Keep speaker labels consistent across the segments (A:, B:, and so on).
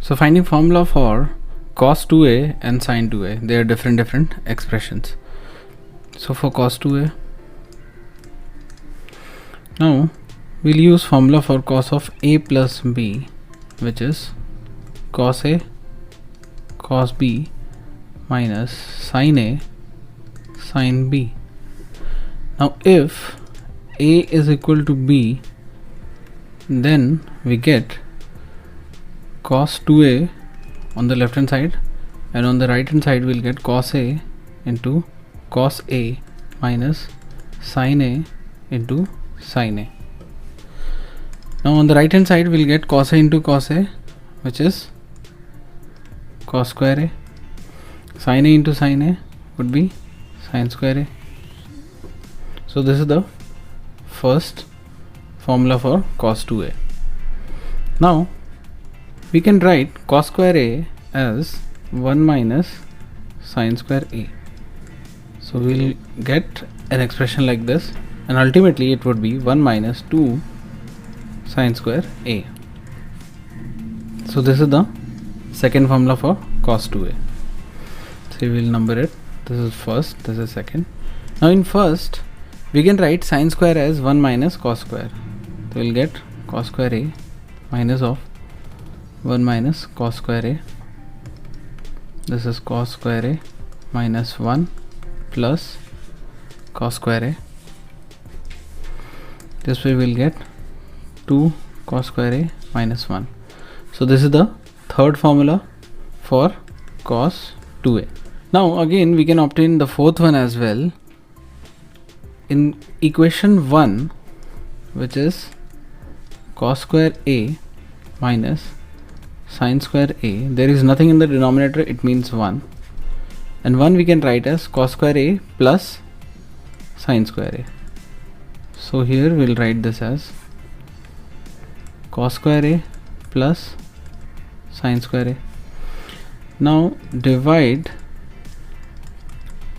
A: So finding formula for cos 2a and sin 2a, they are different expressions. So for cos 2a, now we'll use formula for cos of a plus b, which is cos a cos b minus sin a sin b. Now if a is equal to b, then we get cos 2a on the left hand side, and on the right hand side we'll get cos a into cos a minus sin a into sin a. Now on the right hand side we'll get cos a into cos a, which is cos square a. Sin a into sin a would be sin square a. So this is the first formula for cos 2a. Now we can write cos square a as 1 minus sin square a. So we'll get an expression like this, and ultimately it would be 1 minus 2 sin square a. So this is the second formula for cos 2a. So we'll number it. This is first, this is second. Now in first, we can write sin square as 1 minus cos square. So we'll get cos square a minus of 1 minus cos square a. This is cos square a minus 1 plus cos square a. This way we'll get 2 cos square a minus 1. So this is the third formula for cos 2a. Now again we can obtain the fourth one as well. In equation 1, which is cos square a minus sin square a, there is nothing in the denominator, it means 1, and 1 we can write as cos square a plus sin square a. So here we'll write this as cos square a plus sin square a. Now divide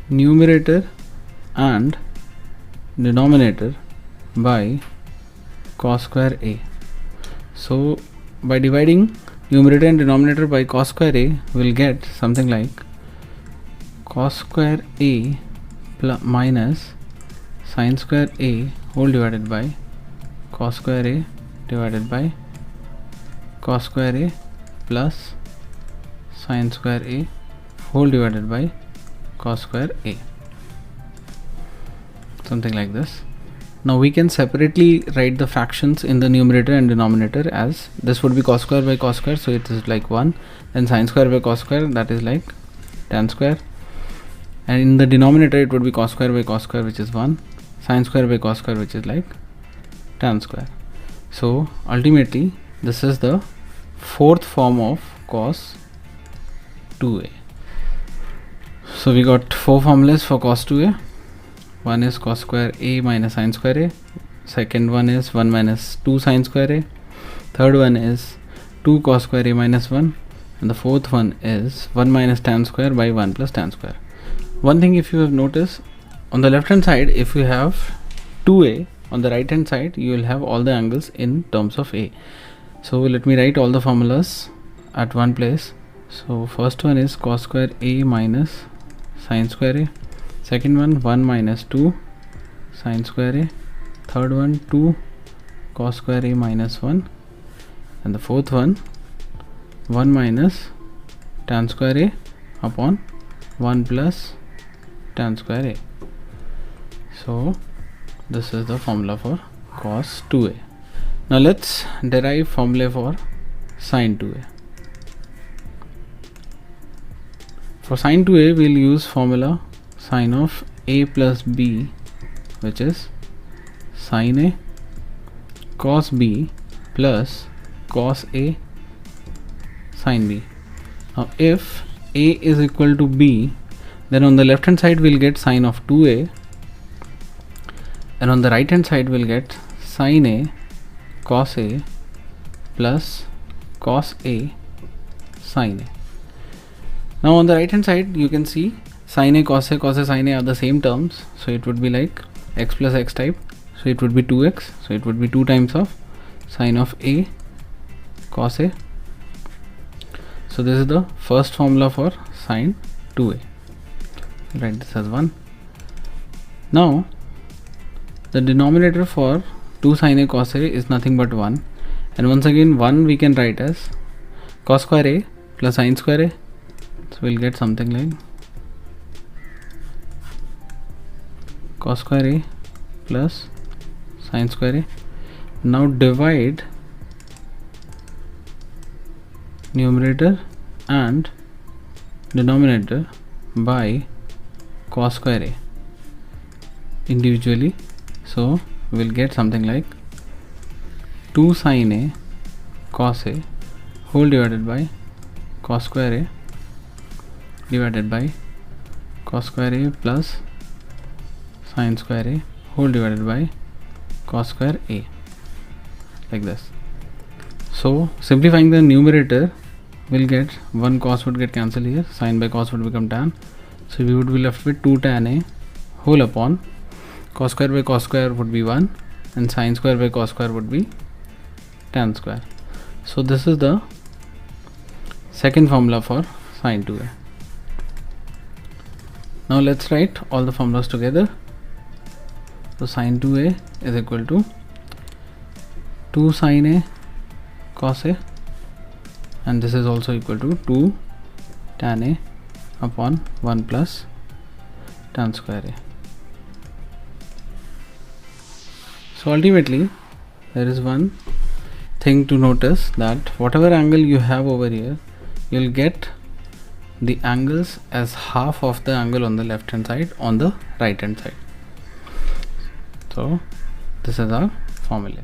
A: numerator and denominator by cos square a. So by dividing numerator and denominator by cos square a, we'll get something like cos square a minus sin square a whole divided by cos square a divided by cos square a plus sin square a whole divided by cos square a. Something like this. Now we can separately write the fractions in the numerator and denominator as this would be cos square by cos square, so it is like 1, then sin square by cos square, that is like tan square, and in the denominator it would be cos square by cos square, which is 1, sin square by cos square, which is like tan square. So ultimately this is the fourth form of cos 2a. So we got 4 formulas for cos 2a. One is cos square a minus sin square a, second one is 1 minus 2 sin square a, third one is 2 cos square a minus 1, and the fourth one is 1 minus tan square by 1 plus tan square. One thing, if you have noticed, on the left hand side, if you have 2a, on the right hand side you will have all the angles in terms of a. So let me write all the formulas at one place. So first one is cos square a minus sin square a, second one 1 minus 2 sin square a, third one 2 cos square a minus 1, and the fourth one 1 minus tan square a upon 1 plus tan square a. So this is the formula for cos 2a. Now let's derive formula for sin 2a. For sin 2a we'll use formula sin of a plus b, which is sin a cos b plus cos a sin b. Now if a is equal to b, then on the left hand side we'll get sin of 2a, and on the right hand side we'll get sin a cos a plus cos a sin a. Now on the right hand side you can see sin a, cos a, sin a are the same terms, so it would be like x plus x type, so it would be 2x, so it would be 2 times of sin of a cos a So this is the first formula for sine 2a. Write this as 1. Now the denominator for 2 sine a cos a is nothing but 1, and once again 1 we can write as cos square a plus sine square a. So we'll get something like cos square a plus sine square a. Now divide numerator and denominator by cos square a individually. So we'll get something like 2 sine a cos a whole divided by cos square a divided by cos square a plus sine square a whole divided by cos square a, like this. So simplifying the numerator, we'll get 1 cos would get cancelled here, sine by cos would become tan, so we would be left with 2 tan a whole upon cos square by cos square would be 1, and sine square by cos square would be tan square. So this is the second formula for sine 2a. Now let's write all the formulas together. So sine 2a is equal to 2 sine a cos a, and this is also equal to 2 tan a upon 1 plus tan square a. So ultimately there is one thing to notice, that whatever angle you have over here, you'll get the angles as half of the angle on the left hand side on the right hand side. So this is our formula.